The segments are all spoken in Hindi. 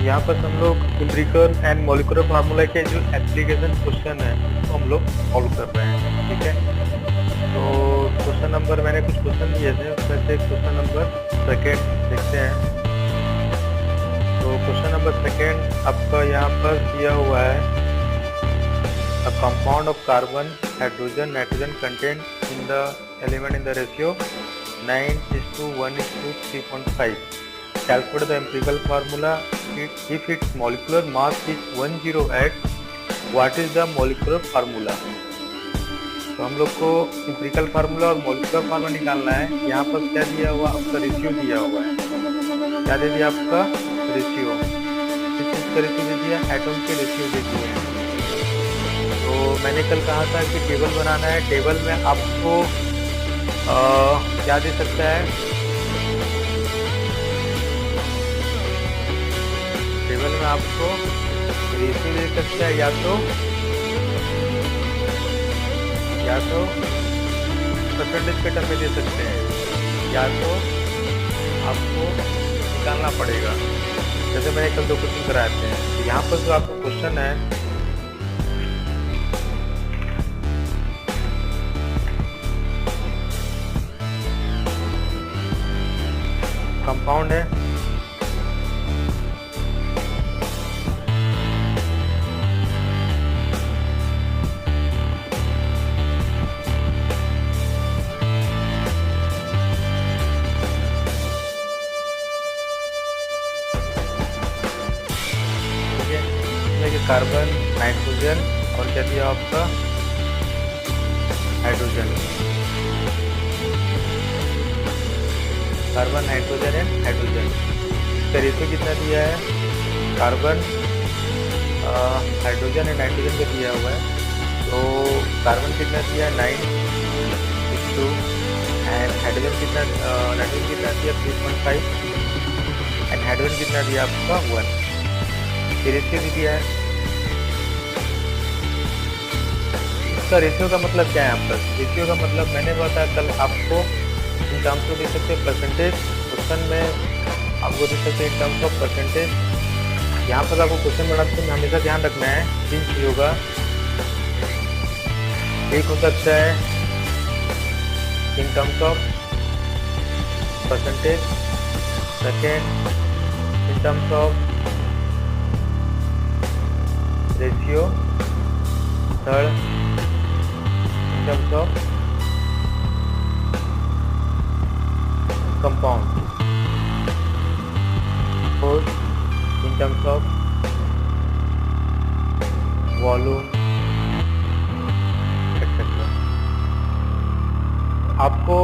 यहाँ पर हम लोग एम्पिरिकल एंड मॉलिक्यूलर फार्मूला के जो एप्लीकेशन क्वेश्चन है उसको हम लोग सॉल्व कर रहे हैं। ठीक है, तो क्वेश्चन नंबर मैंने कुछ क्वेश्चन दिए थे, उसमें से क्वेश्चन नंबर सेकेंड देखते हैं। तो क्वेश्चन नंबर सेकेंड आपका यहाँ पर दिया हुआ है, a compound of carbon, hydrogen, nitrogen contained in the element in the ratio 9:1:3.5. Calculate the empirical formula if its molecular mass is 10x. What is the molecular formula? तो हम लोग को एम्पिरिकल फार्मूला और मॉलिक्यूलर फार्मूला निकालना है। यहाँ पर क्या दिया हुआ, आपका रेशियो दिया हुआ है। क्या दे दिया आपका रेशियो, किस चीज का रेशियो दे दिया, एटम के रेशियो दे दिए हैं। तो मैंने कल कहा था कि टेबल बनाना है, टेबल में आपको क्या दे सकता है, टेबल में आपको रेशियो दे सकता है, या तो परसेंटेज के टर्म में दे सकते हैं, या तो आपको निकालना पड़ेगा। जैसे मैंने कल 2 क्वेश्चन कराए थे। यहाँ पर जो आपका क्वेश्चन है, कंपाउंड है, कार्बन, नाइट्रोजन और क्या दिया आपका, hydrogen. Carbon, nitrogen and hydrogen. इसका रेशियो कितना दिया है, कार्बन, हाइड्रोजन एंड नाइट्रोजन का दिया हुआ है। तो कार्बन कितना दिया है, 9:2 एंड हाइड्रोजन कितना, नाइट्रोजन कितना दिया 3.5 एंड हाइड्रोजन कितना दिया आपका 1। ये रेशियो भी दिया है। इसका रेशियो का मतलब क्या है आपका, रेशियो का मतलब मैंने बताया कल आपको इन टर्म्स को दे सकते हैं परसेंटेज, क्वेश्चन में आपको दे सकते हैं इन टर्म्स ऑफ परसेंटेज। यहाँ पर आपको क्वेश्चन बनाते समय हमेशा ध्यान रखना है 3 चीज़ों का। एक हो सकता है in terms of percentage, second in terms of ratio, third in terms of compound, fourth in terms of volume etc. आपको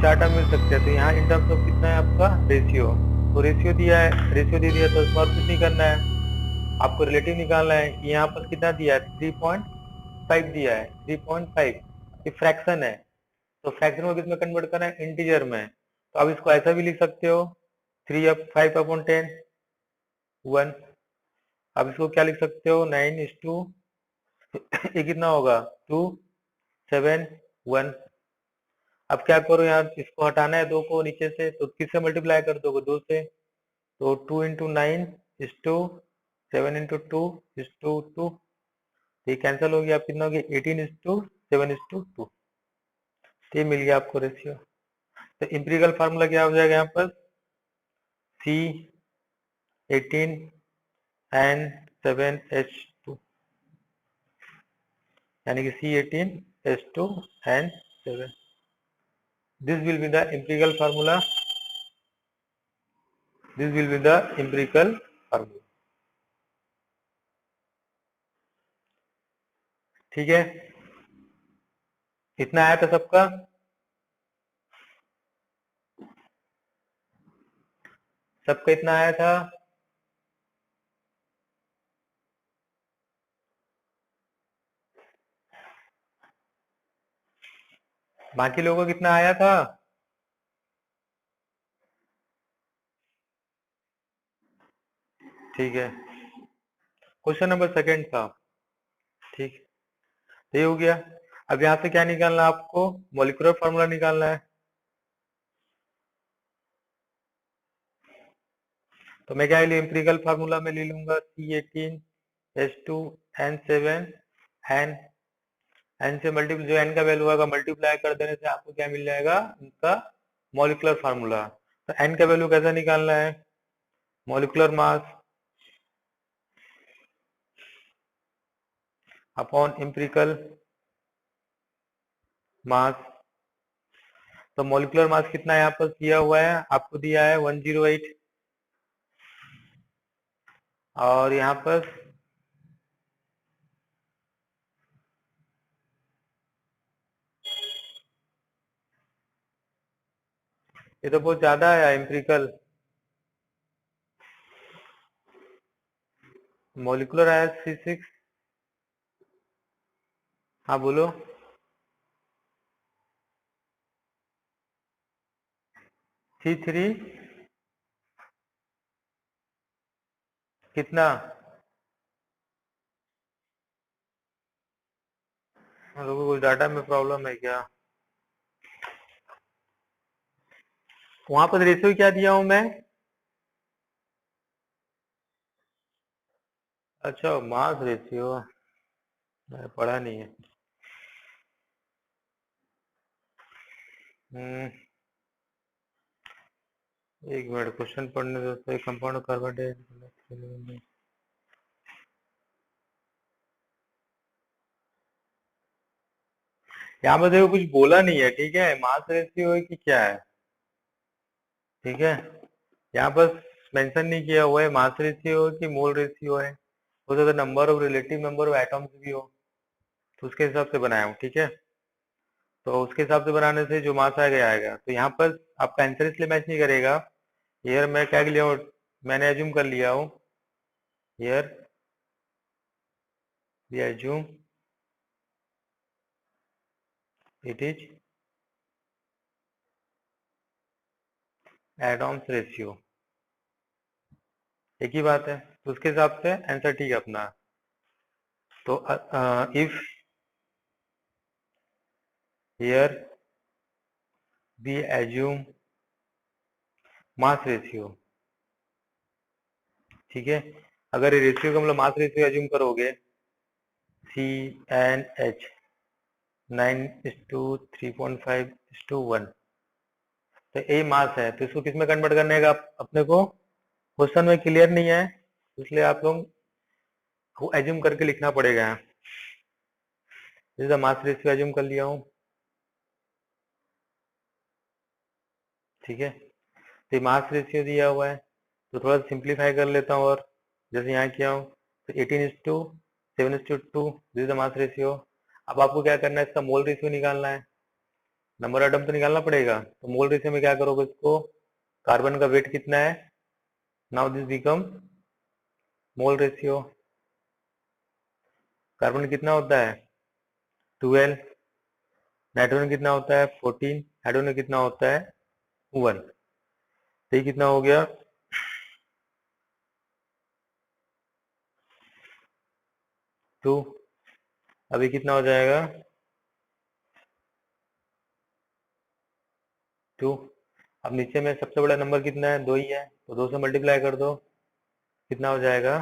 4 टर्म मिल सकते हैं। तो यहाँ इन टर्म्स ऑफ कितना है आपका रेशियो, तो रेशियो दिया है, रेशियो दे दिया तो इसमें और कुछ नहीं करना है, आपको रिलेटिव निकालना है। यहाँ पर कितना दिया है, 3.5 दिया है, 3.5 ये फ्रैक्शन है, तो फ्रैक्शन को किसमें कन्वर्ट करना है, इंटीजर में। तो आप इसको ऐसा भी लिख सकते हो 3/5/10 1। आप इसको क्या लिख सकते हो 9:, ये कितना होगा 2 7 1। अब क्या करो, यहाँ इसको हटाना है 2 को नीचे से, तो किससे मल्टीप्लाई कर दोगे 2 से, तो 2 × 9 7 × 2 2। ये कैंसिल हो गया, आप कितना हो गया 18:7:2। ये मिल गया आपको रेशियो। तो एम्पिरिकल फार्मूला क्या हो जाएगा यहाँ पर, C18 and 7H2, यानी कि C18H2 and 7। This will be the empirical formula. This will be the empirical formula. ठीक है, इतना आया था सबका। सबका इतना आया था, बाकी लोगों को कितना आया था, ठीक है। क्वेश्चन नंबर सेकंड था, ठीक, ये हो गया। अब यहाँ से क्या निकालना है आपको, मॉलिक्यूलर फार्मूला निकालना है। तो मैं क्या ले एम्पिरिकल फार्मूला में ले लूंगा C18H2N7 एन एन से मल्टीप्लाई, जो एन का वैल्यू होगा मल्टीप्लाई कर देने से आपको क्या मिल जाएगा, उनका मॉलिक्यूलर फार्मूला। तो एन का वैल्यू कैसा निकालना है, मॉलिक्यूलर मास अपॉन एम्पिरिकल मास। तो मॉलिक्यूलर मास कितना यहाँ पर दिया हुआ है, आपको दिया है 108, और यहाँ पर ये तो बहुत ज्यादा है एम्पिरिकल, मॉलिक्यूलर आया C6। हाँ बोलो। C3 कितना, हम लोगों को डाटा में प्रॉब्लम है क्या, वहां पर रेशियो क्या दिया हूं मैं, अच्छा मास रेशियो, मैंने पढ़ा नहीं है। एक मिनट क्वेश्चन पढ़ने दो, तो कंपाउंड कार्बन डाइऑक्साइड, यहाँ पर देखो कुछ बोला नहीं है, ठीक है, मास रेशियो है कि क्या है, ठीक है, यहाँ पर मेंशन नहीं किया हुआ है मास रेशियो कि मोल रेशियो है, हो सकता है number of relative number of atoms भी हो, तो उसके हिसाब से बनाया हूँ, ठीक है। तो उसके हिसाब से बनाने से जो मास आएगा आएगा, तो यहाँ पर आपका आंसर इसलिए मैच नहीं करेगा, हियर मैं क्या लिया हूँ, मैंने एज्यूम कर लिया हूँ, here we assume it is atoms ratio, एक ही बात है, तो उसके हिसाब से आंसर ठीक है अपना। तो if here we assume mass ratio, ठीक है, अगर ये रेशियो का मतलब मास रेशियो एज्यूम करोगे CnH 9:3.5:1, तो ए मास है, तो इसको किस में कन्वर्ट करने का अपने को क्वेश्चन में क्लियर नहीं है, इसलिए आप लोग को एज्यूम करके लिखना पड़ेगा। जैसे मास रेशियो एज्यूम कर लिया हूँ, ठीक है, तो मास रेशियो दिया हुआ है, तो थोड़ा सिंप्लीफाई कर लेता हूँ, और जैसे यहाँ किया हूँ, तो 18:7:2 this is the mass ratio. अब आपको क्या करना है, इसका मोल रेशियो निकालना है, नंबर एटम तो निकालना पड़ेगा, तो मोल रेशियो में क्या करोगे, इसको कार्बन का वेट कितना है, now this become mole ratio, carbon कितना होता है 12, नाइट्रोजन कितना होता है 14, हाइड्रोजन कितना होता है 1, तो ये कितना हो गया 2, अभी कितना हो जाएगा 2। अब नीचे में सबसे बड़ा नंबर कितना है, 2 ही है, तो 2 से मल्टीप्लाई कर दो, कितना हो जाएगा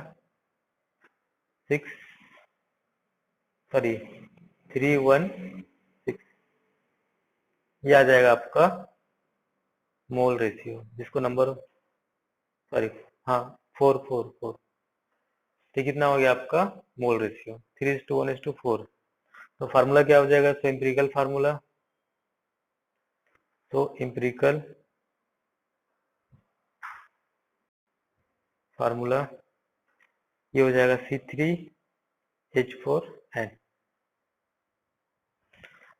6, सॉरी 316, ये आ जाएगा आपका मोल रेशियो, जिसको नंबर, सॉरी, हाँ 444, तो कितना हो गया आपका मोल रेशियो 3:1:4। तो फार्मूला क्या हो जाएगा, तो एम्पिरिकल फार्मूला, तो एम्पिरिकल फार्मूला ये हो जाएगा C3H4N।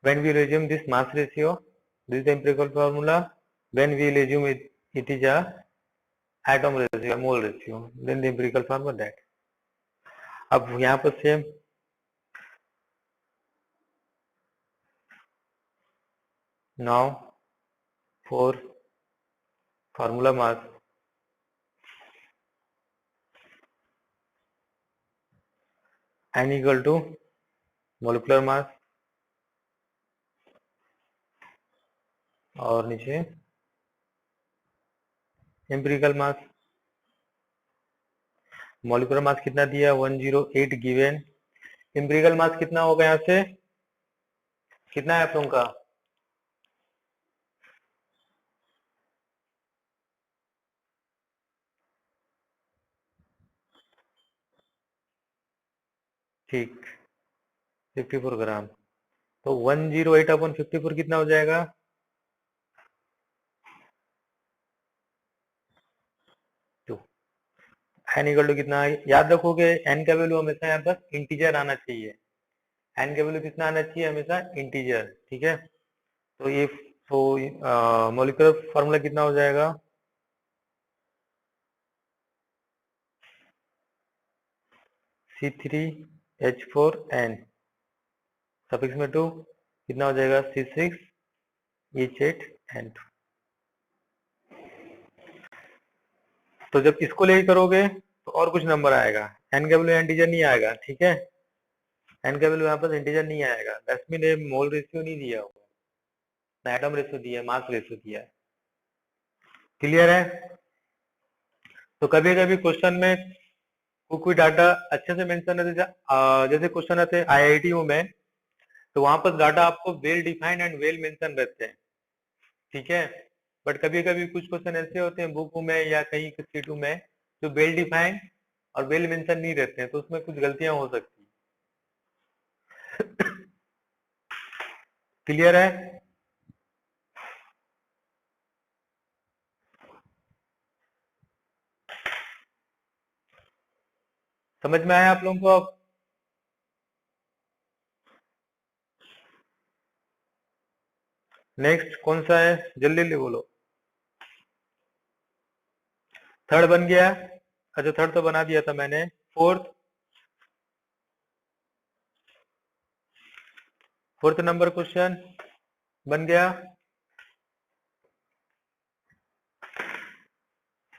When we will assume this mass ratio, this is the empirical formula. When we will assume it is a atom ratio, mole ratio, then the empirical formula that. अब यहाँ पर same now for formula mass, n equal to molecular mass और नीचे empirical mass, मॉलिक्यूलर मास कितना दिया, 108 गिवन। एम्पिरिकल मास कितना होगा, यहाँ से कितना है आप लोगों का? ठीक, 54 ग्राम। तो 108 अपन 54 कितना हो जाएगा? टू। एन इक्वल टू कितना है? याद रखोगे एन का वैल्यू हमेशा यहाँ पर इंटीजर आना चाहिए। एन का वैल्यू कितना आना चाहिए? हमेशा इंटीजर। ठीक है, तो ये तो मॉलिक्यूलर फार्मूला कितना हो जाएगा? C3H4N सफिक्स में 2 कितना हो जाएगा? C6H8N2। तो जब इसको लेके करोगे तो और कुछ नंबर आएगा, एन का वैल्यू इंटीजर नहीं आएगा। ठीक है, एन का वैल्यू यहाँ पर इंटीजर नहीं आएगा। दैट्स मीन मोल रेशियो नहीं दिया होगा, ना एटम रेशियो दिया है, मास रेशियो दिया है। क्लियर है? तो कभी कभी क्वेश्चन में कोई डाटा अच्छे से मेंशन है, जैसे क्वेश्चन आते हैं आईआईटीओ में, तो वहां पर डाटा आपको well defined and well mention रहते हैं। ठीक है, बट कभी कभी कुछ क्वेश्चन ऐसे होते हैं बुक में या कहीं सीटू में जो वेल डिफाइंड और वेल मेंशन नहीं रहते हैं, तो उसमें कुछ गलतियां हो सकती है। क्लियर है? समझ में आया आप लोगों को? अब नेक्स्ट कौन सा है, जल्दी जल्दी बोलो। थर्ड बन गया? अच्छा, थर्ड तो बना दिया था मैंने। फोर्थ, फोर्थ नंबर क्वेश्चन बन गया।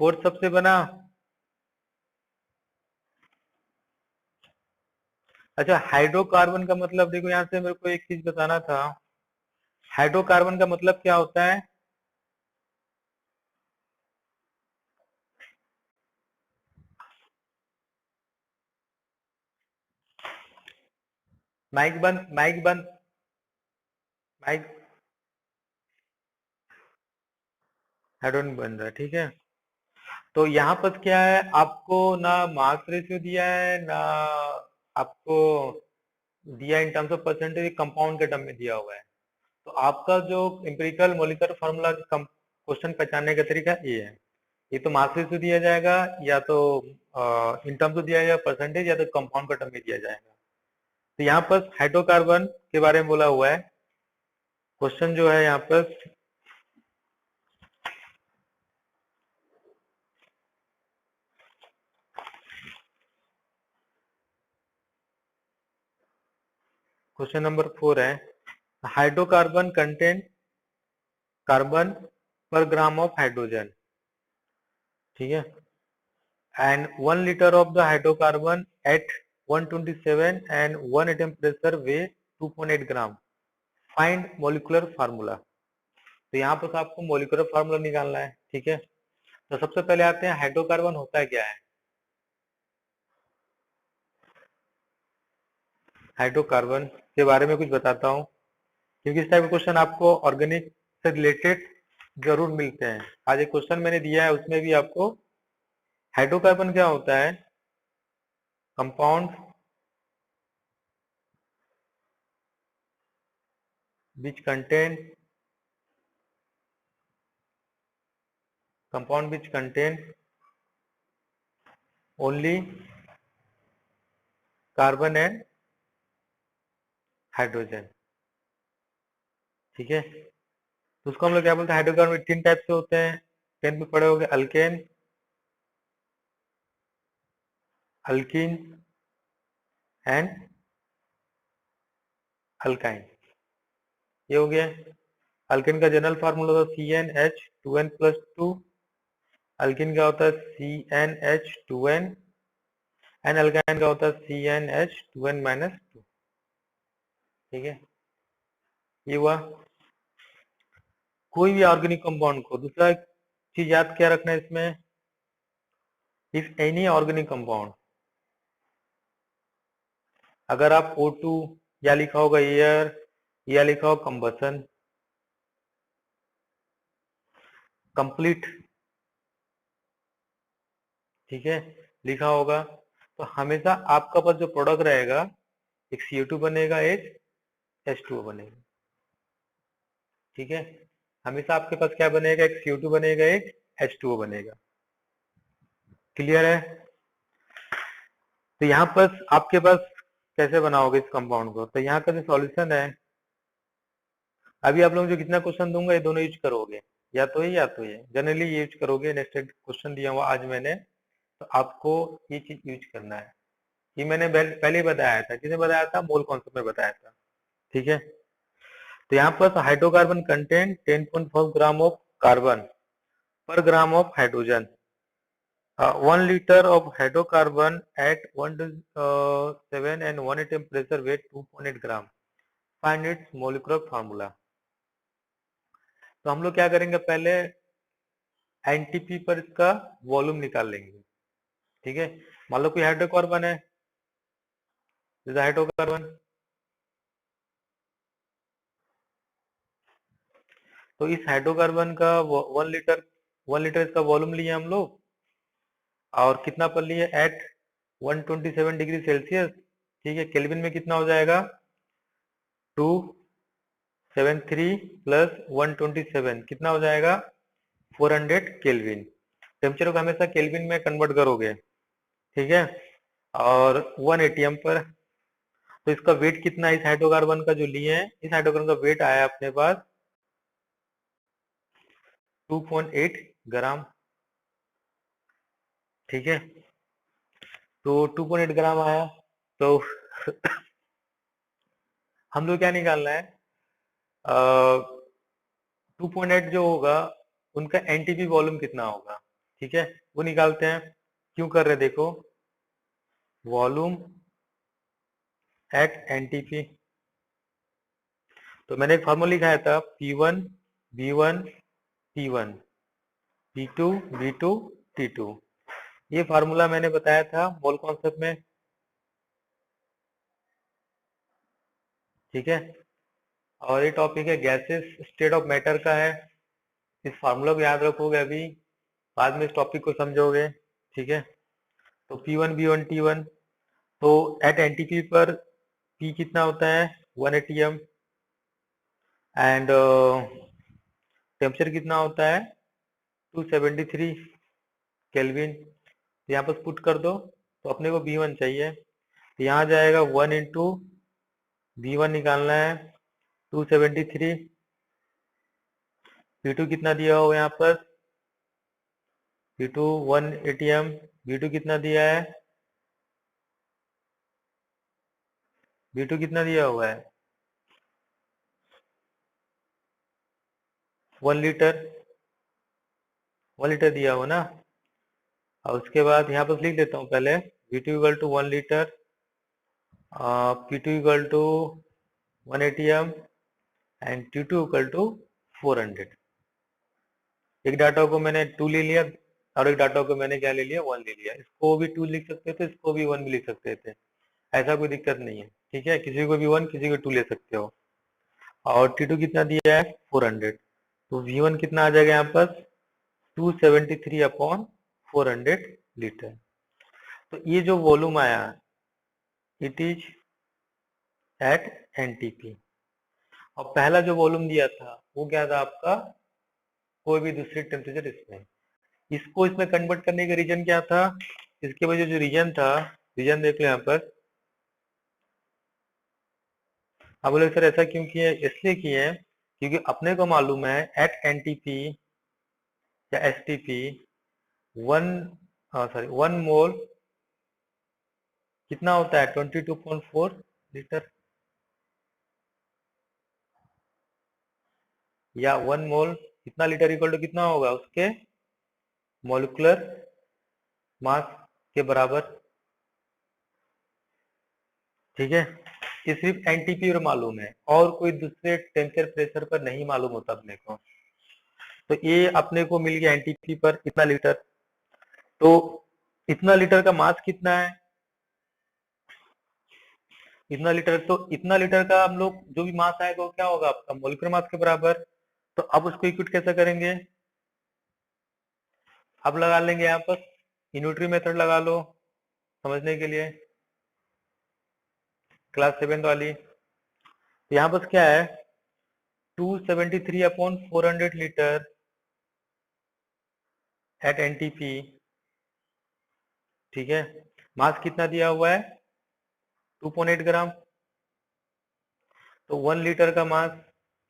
फोर्थ सबसे बना। अच्छा, हाइड्रोकार्बन का मतलब देखो, यहाँ से मेरे को एक चीज बताना था। हाइड्रोकार्बन का मतलब क्या होता है? माइक बंद, माइक बंद, माइक। हाइड्रोजन बन रहा है, ठीक है। तो यहाँ पर क्या है, आपको ना मास रेशियो दिया है, ना आपको दिया in terms of percentage, compound के टर्म में दिया हुआ है। तो आपका जो एम्पिरिकल मॉलिक्यूलर फार्मूला क्वेश्चन पहचानने का तरीका ये है, ये तो मास रेशियो दिया जाएगा, या तो इन टर्म्स ऑफ दिया जाएगा परसेंटेज, या तो कंपाउंड का टर्म में दिया जाएगा। तो यहाँ पर हाइड्रोकार्बन के बारे में बोला हुआ है। क्वेश्चन जो है यहाँ पर, क्वेश्चन नंबर 4 है, हाइड्रोकार्बन कंटेन कार्बन पर ग्राम ऑफ हाइड्रोजन। ठीक है, and 1 liter of the hydrocarbon at 127 and 1 atm pressure weigh 2.8 gram. Find molecular formula. तो यहाँ पर आपको मोलिकुलर फार्मूला निकालना है। ठीक है, तो सबसे पहले आते हैं हाइड्रोकार्बन होता है क्या है। हाइड्रोकार्बन के बारे में कुछ बताता हूँ, क्योंकि इस टाइप के क्वेश्चन आपको ऑर्गेनिक से रिलेटेड जरूर मिलते हैं। आज एक क्वेश्चन मैंने दिया है, उसमें भी आपको हाइड्रोकार्बन क्या होता है, compound which contain only carbon and hydrogen. ठीक है, तो उसको हम लोग क्या बोलते हैं, हाइड्रोकार्बन 3 टाइप से होते हैं। 10th में पढ़े होंगे, अल्केन, अल्कीन एंड अल्काइन। ये हो गया। अल्केन का जनरल फार्मूला होता है CnH2n+2। अल्कीन का होता है CnH2n एंड अल्काइन का होता है CnH2n-2। ठीक है, ये हुआ। कोई भी ऑर्गेनिक कंपाउंड को, दूसरा चीज याद क्या रखना है इसमें, इफ एनी ऑर्गेनिक कंपाउंड अगर आप O2 या लिखा होगा एयर या लिखा होगा कंबसन कंप्लीट, ठीक है, लिखा होगा, तो हमेशा आपका पास जो प्रोडक्ट रहेगा एक CO2 बनेगा, एक H2O बनेगा, ठीक है। हमेशा आपके पास क्या बनेगा, एक CO2 बनेगा, एक H2O बनेगा। क्लियर है? तो यहाँ पर आपके पास कैसे बनाओगे इस कंपाउंड को, तो यहाँ का जो सॉल्यूशन है, अभी आप लोग जो कितना क्वेश्चन दूंगा ये दोनों यूज करोगे, या तो ये या तो ये, जनरली ये यूज करोगे। नेक्स्ट क्वेश्चन दिया हुआ आज मैंने, तो आपको ये चीज यूज करना है। ये मैंने पहले ही बताया था, किसने बताया था, मोल कॉन्सेप्ट में बताया था, ठीक है। तो यहाँ पर hydrocarbon content 10.4 gram of carbon per gram of hydrogen. 1 liter of hydrocarbon at 1:7 and 1 atm pressure weight 2.8 gram. Find its molecular formula. तो हम लोग क्या करेंगे, पहले एनटीपी पर इसका वॉल्यूम निकाल लेंगे, ठीक है। मान लो कोई हाइड्रोकार्बन है, हाइड्रोकार्बन, तो इस हाइड्रोकार्बन का 1 लीटर इसका वॉल्यूम लिए हम लोग, और कितना पर लिए, एट 127 डिग्री सेल्सियस, ठीक है। केल्विन में कितना हो जाएगा, 273 प्लस 127 कितना हो जाएगा, 400 केल्विन। टेम्परेचर को हमेशा केल्विन में कन्वर्ट करोगे, ठीक है। और 1 एटीएम पर, तो इसका वेट कितना है, इस हाइड्रोकार्बन का जो लिए हैं, इस हाइड्रोकार्बन का वेट आया अपने पास 2.8 ग्राम, ठीक है। तो 2.8 ग्राम आया, तो हम लोग क्या निकालना है, 2.8 जो होगा उनका एनटीपी वॉल्यूम कितना होगा, ठीक है, वो निकालते हैं। क्यों कर रहे, देखो, वॉल्यूम एट एनटीपी, तो मैंने एक फॉर्मूला लिखाया था, P1 B1 T1 P2 B2 T2, ये फार्मूला मैंने बताया था मोल कॉन्सेप्ट में, ठीक है। और ये टॉपिक है गैसेस स्टेट ऑफ मैटर का है, इस फार्मूला को याद रखोगे, अभी बाद में इस टॉपिक को समझोगे, ठीक है। तो P1 B1 T1, तो एट एनटीपी पर P कितना होता है, 1 एटीएम, एंड टेम्परेचर कितना होता है, 273 केल्विन। तो यहाँ पर पुट कर दो, तो अपने को B1 चाहिए, तो यहाँ जाएगा 1 इंटू B1 निकालना है 273, B2 कितना दिया हो यहाँ पर, B2 1 एटीएम, B2 कितना दिया है, B2 कितना दिया हुआ है, 1 लीटर, 1 लीटर दिया हो ना। और उसके बाद यहाँ पर लिख देता हूँ पहले, V2 equal to 1 litre, P2 equal to 1 atm and T2 equal to 400। एक डाटा को मैंने 2 ले लिया और एक डाटा को मैंने क्या ले लिया, 1 ले लिया। इसको भी 2 लिख सकते थे, इसको भी 1 भी लिख सकते थे, ऐसा कोई दिक्कत नहीं है, ठीक है। किसी को भी 1 किसी को 2 ले सकते हो। और T2 कितना दिया है, 400, तो V1 कितना आ जाएगा यहाँ पर, 273 अपॉन 400 लीटर। तो ये जो वॉल्यूम आया, इट इज एट एनटीपी। और पहला जो वॉल्यूम दिया था वो क्या था आपका, कोई भी दूसरी टेम्परेचर इसमें, इसको इसमें कन्वर्ट करने का रीजन क्या था, इसके वजह जो रीजन था, रीजन देख लो यहाँ पर। अब बोले सर ऐसा क्यों किए, इसलिए किए क्योंकि अपने को मालूम है एट एनटीपी या एसटीपी 1 मोल कितना होता है, 22.4 लीटर, या 1 मोल कितना लीटर इक्वल टू कितना होगा, उसके मॉलिक्यूलर मास के बराबर, ठीक है। ये सिर्फ एनटीपी पर मालूम है, और कोई दूसरे टेम्परेचर प्रेशर पर नहीं मालूम होता अपने को। तो ये अपने को मिल गया एनटीपी पर इतना लीटर, तो इतना लीटर का मास कितना है, इतना लीटर, तो इतना लीटर का हम लोग जो भी मास आएगा वो क्या होगा आपका मोलिकुलर मास के बराबर। तो अब उसको इक्विट कैसे करेंगे, अब लगा लेंगे यहाँ पर यूनिटरी मेथड लगा लो समझने के लिए, क्लास 7 वाली। तो यहाँ पर क्या है 273/400 लीटर एट एनटीपी, ठीक है। मास कितना दिया हुआ है 2.8 ग्राम, तो 1 लीटर का मास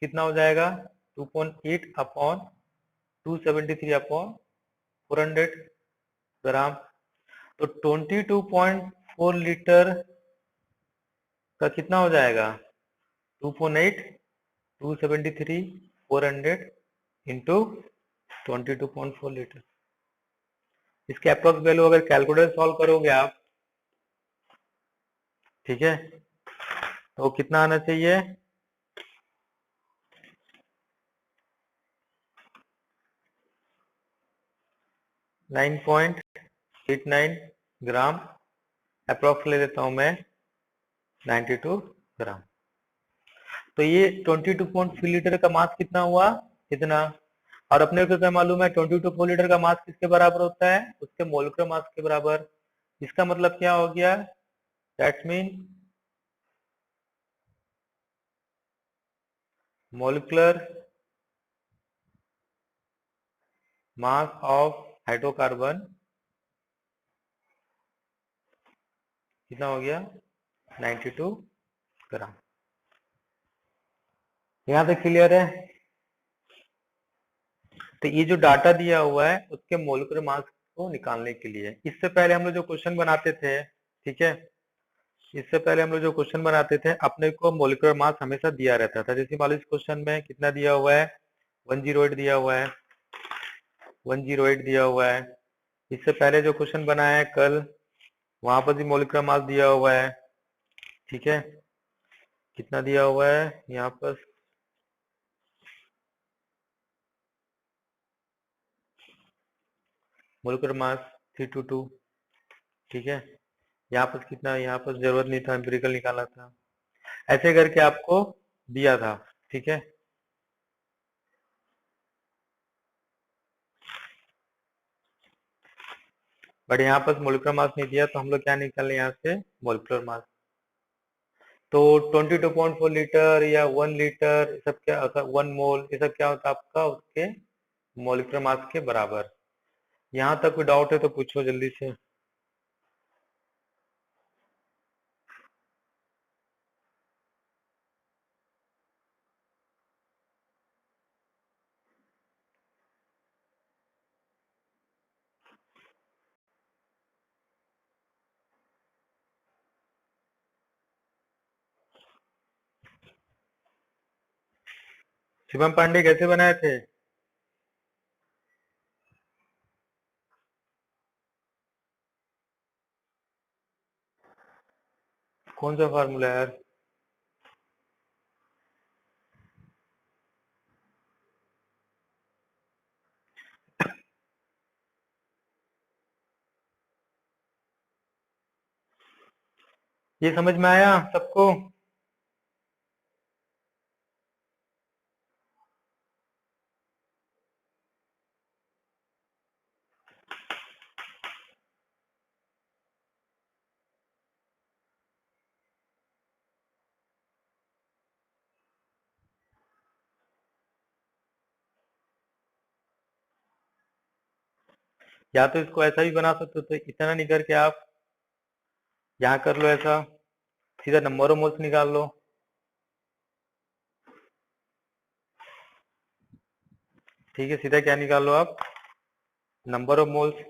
कितना हो जाएगा 2.8 अपॉन 273/400 ग्राम। तो 22.4 लीटर का कितना हो जाएगा 2.8 273 400 इंटू 22.4 लीटर। इसके अप्रोक्स वैल्यू अगर कैलकुलेटर सॉल्व करोगे आप, ठीक है, तो कितना आना चाहिए 9.89 ग्राम, अप्रोक्स ले लेता हूं मैं 92 ग्राम। तो ये 22.3 लीटर का मास कितना हुआ इतना, और अपने को क्या मालूम है 22.4 लीटर का मास किसके बराबर होता है उसके मोलिकुलर मास के बराबर। इसका मतलब क्या हो गया, that's mean molecular mass of hydrocarbon कितना हो गया 92 ग्राम। यहां तक क्लियर है। तो ये जो डाटा दिया हुआ है उसके मोलिकुलर मास को निकालने के लिए, इससे पहले हम लोग जो क्वेश्चन बनाते थे, ठीक है, इससे पहले हम लोग जो क्वेश्चन बनाते थे अपने को मोलिकुलर मास हमेशा दिया रहता था। जैसे मान लो इस क्वेश्चन में कितना दिया हुआ है 108 दिया हुआ है, 108 दिया हुआ है। इससे पहले जो क्वेश्चन बनाया है कल, वहां पर भी मोलिकुलर मास दिया हुआ है, ठीक है, कितना दिया हुआ है यहाँ पर मोलिकुलर मास 322, ठीक है। यहाँ पर कितना, यहाँ पर जरूरत नहीं था, एम्पिरिकल निकालना था, ऐसे करके आपको दिया था, ठीक है। बट यहाँ पर मोलिकुलर मास नहीं दिया तो हम लोग क्या निकालें यहाँ से मोलिकुलर मास। तो 22.4 लीटर या 1 लीटर ये सब क्या, 1 मोल ये सब क्या होता है आपका उसके मोलिकुलर मास के बराबर। यहाँ तक कोई डाउट है तो पूछो जल्दी से। शिवम पांडे कैसे बनाए थे, कौन सा फार्मूला है यार। ये समझ में आया सबको। या तो इसको ऐसा भी बना सकते हो, तो इतना नहीं करके आप यहाँ कर लो ऐसा, सीधा नंबर ऑफ मोल्स निकाल लो, ठीक है। सीधा क्या निकाल लो आप number of moles,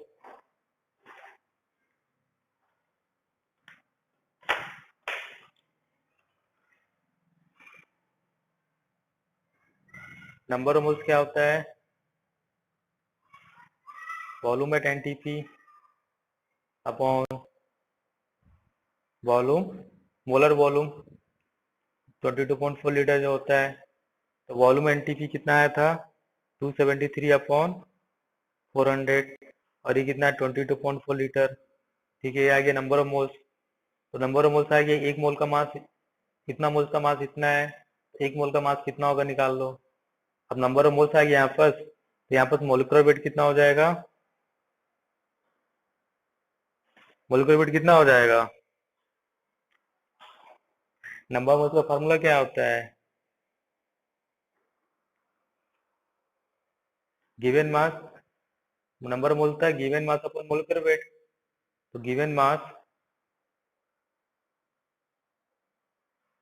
number of moles क्या होता है volume at NTP upon volume, molar volume 22.4 litre जो होता है। तो वॉल्यूम एनटीपी कितना आया था 273/400, और ये कितना है 22.4 लीटर, ठीक है। ये आ गया नंबर ऑफ मोल्स। तो नंबर ऑफ मोल्स आ गया, एक मोल का मास इतना, मोल्स का मास इतना है, एक मोल का मास कितना होगा निकाल लो। अब नंबर ऑफ मोल्स आ गया यहाँ पर, तो यहाँ पर मोलिकुलर वेट कितना हो जाएगा, मोलिकुलर वेट कितना हो जाएगा। नंबर ऑफ मोल्स का फार्मूला क्या होता है, given mass, number of moles था given mass upon molecular weight, तो given mass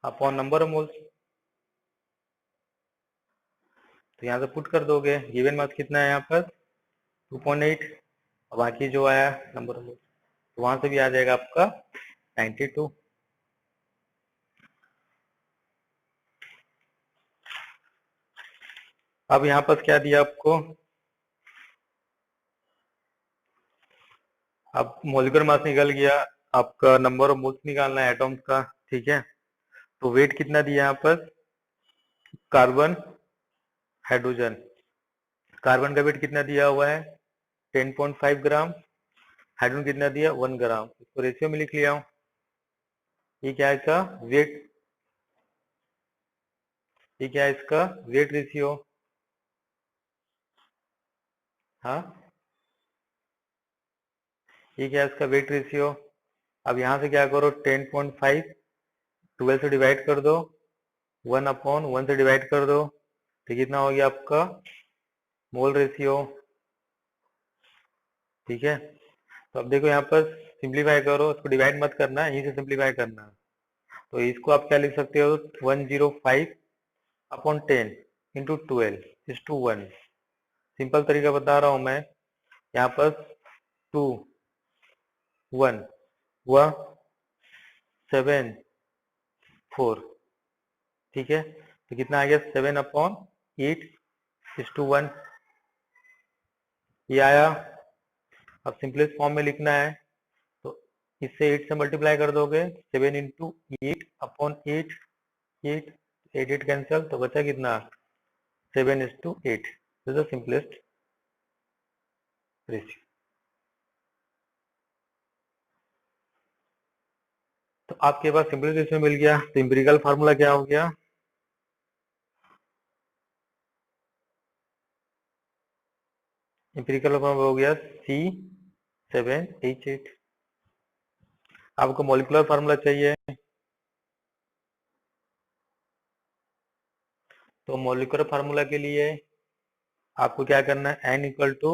upon number of moles, तो यहाँ से पुट कर दोगे, गिवन मास कितना है यहाँ पर 2.8, और बाकी जो आया नंबर ऑफ मोल्स, तो वहां से भी आ जाएगा आपका 92। अब यहाँ पर क्या दिया आपको, अब मोलिकुलर मास निकल गया, आपका नंबर ऑफ मोल्स निकालना है एटॉम्स का, ठीक है। तो वेट कितना दिया यहाँ पर, कार्बन हाइड्रोजन, कार्बन का वेट कितना दिया हुआ है 10.5 ग्राम, हाइड्रोजन कितना दिया 1 ग्राम, इसको रेशियो में लिख लिया हूं। ये क्या है इसका वेट, ये क्या है इसका वेट रेशियो, हाँ ये क्या है इसका वेट रेशियो। अब यहाँ से क्या करो 10.5 12 से डिवाइड कर दो, 1/1 से डिवाइड कर दो, तो कितना हो गया आपका मोल रेशियो, ठीक है। तो अब देखो यहाँ पर सिंप्लीफाई करो, इसको डिवाइड मत करना है, यहीं से सिंप्लीफाई करना है। तो इसको आप क्या लिख सकते हो 105/10 इंटू 12:1। सिंपल तरीका बता रहा हूं मैं, यहाँ पर 2 1 हुआ 7 4, ठीक है। तो कितना आ गया 7/8:1, ये आया। अब सिंपलेस्ट फॉर्म में लिखना है, तो इससे 8 से मल्टीप्लाई कर दोगे, 7 इंटू 8/8, 8 8 कैंसिल, तो बचा कितना 7:8, this is the simplest ratio. तो आपके पास सिंपलेस्ट रेशियो मिल गया, तो एम्पिरिकल फार्मूला क्या हो गया, एम्पिरिकल फार्मूला हो गया C7H8। आपको मॉलिक्यूलर फार्मूला चाहिए, तो मॉलिक्यूलर फार्मूला के लिए आपको क्या करना है, N equal to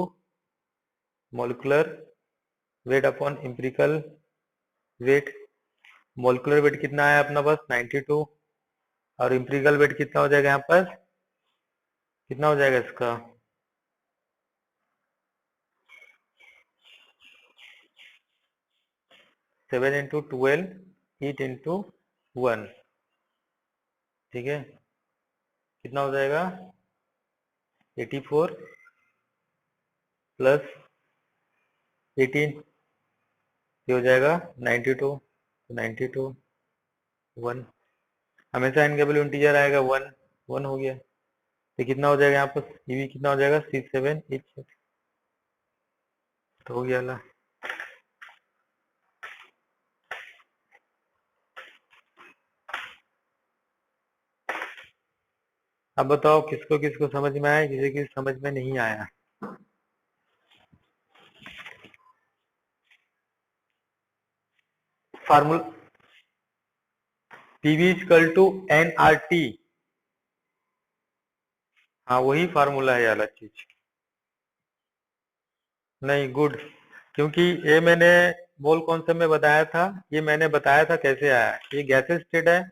molecular weight upon empirical weight. Molecular weight कितना है अपना पास 92, और एम्पिरिकल वेट कितना हो जाएगा यहाँ पर, कितना हो जाएगा इसका 7 इंटू 12 8 इंटू 1, ठीक है। कितना हो जाएगा 84 प्लस 18, ये हो जाएगा 92, 92 1, हमेशा n का वैल्यू इंटीजर आएगा 1 1 हो गया, तो कितना हो जाएगा यहाँ पर ये भी कितना हो जाएगा 67H8, तो हो गया ना। अब बताओ किसको किसको समझ में आया, किसी की समझ में नहीं आया। Formula PV equal to nRT, हाँ वही फार्मूला है, अलग चीज नहीं, गुड। क्योंकि ये मैंने मोल कॉन्सेप्ट में बताया था, ये मैंने बताया था कैसे आया, ये गैसेस स्टेट है,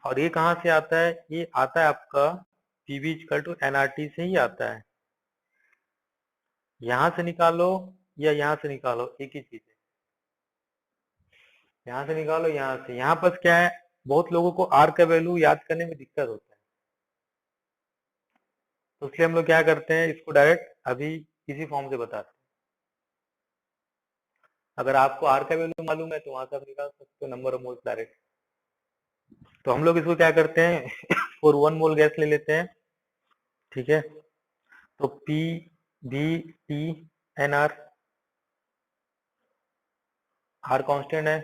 और ये कहाँ से आता है, ये आता है आपका PV इक्वल टू nRT से ही आता है। यहां से निकालो या यहां से निकालो एक ही चीज है, यहां से निकालो यहां से। यहाँ पर क्या है, बहुत लोगों को R का वैल्यू याद करने में दिक्कत होता है, तो इसलिए हम लोग क्या करते हैं, इसको डायरेक्ट अभी इसी फॉर्म से बताते हैं। अगर आपको R का वैल्यू मालूम है तो वहां से आप निकाल सकते हो नंबर ऑफ मोल्स डायरेक्ट। तो हम लोग इसको क्या करते हैं फॉर 1 मोल गैस ले लेते हैं, ठीक है। तो PVTNR आर कांस्टेंट है,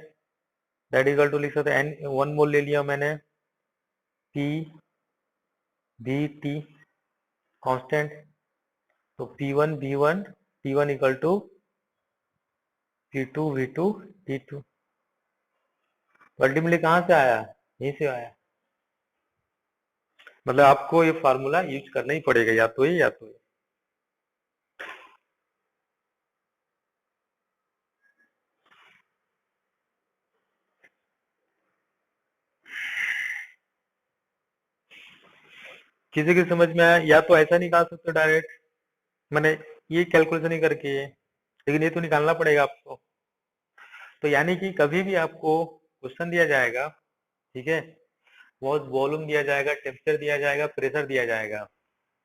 दैट इक्वल टू लिख सकते हैं एन, 1 मोल ले लिया मैंने, पी बी टी कांस्टेंट, तो P1 equal to P2 T2। Ultimately कहाँ से आया, यहीं से आया। मतलब आपको ये फार्मूला यूज करना ही पड़ेगा, या तो ये या तो ये। किसी की समझ में आया, या तो ऐसा निकाल सकते हो डायरेक्ट, मैंने ये कैलकुलेशन ही करके, लेकिन ये तो निकालना पड़ेगा आपको। तो यानी कि कभी भी आपको क्वेश्चन दिया जाएगा, ठीक है, बहुत वॉल्यूम दिया जाएगा, टेम्परेचर दिया जाएगा, प्रेशर दिया जाएगा,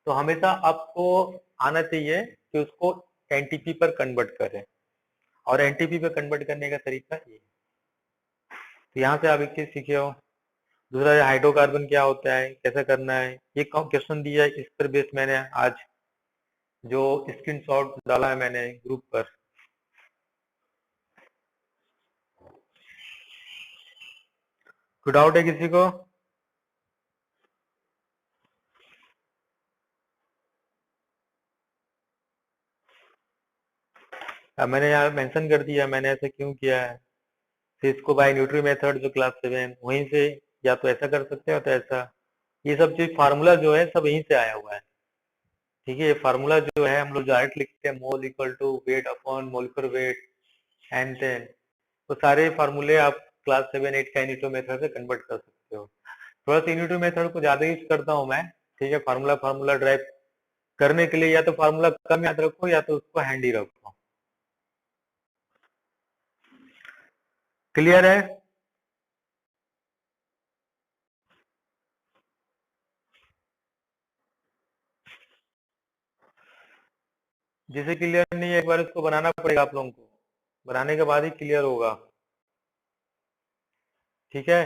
तो हमेशा आपको आना चाहिए कि उसको एनटीपी पर कन्वर्ट करें, और एनटीपी पर कन्वर्ट करने का तरीका ये। तो यहाँ से आप एक चीज सीखे हो। दूसरा, हाइड्रोकार्बन क्या होता है, कैसे करना है, ये क्वेश्चन दिया है, इस पर बेस मैंने आज जो स्क्रीनशॉट डाला है मैंने ग्रुप पर। कोई डाउट है किसी को? मैंने यहाँ मेंशन कर दिया, मैंने ऐसा क्यों किया है। सिस्को बाय न्यूट्री मेथड जो क्लास 7, वहीं से या तो ऐसा कर सकते हो तो ऐसा। ये सब चीज फार्मूला जो है सब यहीं से आया हुआ है, ठीक है। ये फार्मूला जो है हम लोग डायरेक्ट लिखते हैं, mole equal to weight upon molecular weight and then, तो सारे फार्मूले आप क्लास 7 8 का इनिटो मेथड से कन्वर्ट कर सकते हो। थोड़ा सा इनिटो मेथड को ज्यादा यूज करता हूँ मैं, ठीक है। फार्मूला फार्मूला ड्राइव करने के लिए या तो फार्मूला कम याद रखो या तो उसको हैंडी रखो। क्लियर है? जिसे क्लियर नहीं है, एक बार इसको बनाना पड़ेगा आप लोगों को, बनाने के बाद ही क्लियर होगा, ठीक है।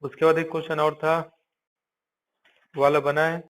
उसके बाद एक क्वेश्चन और था, वो वाला बना है।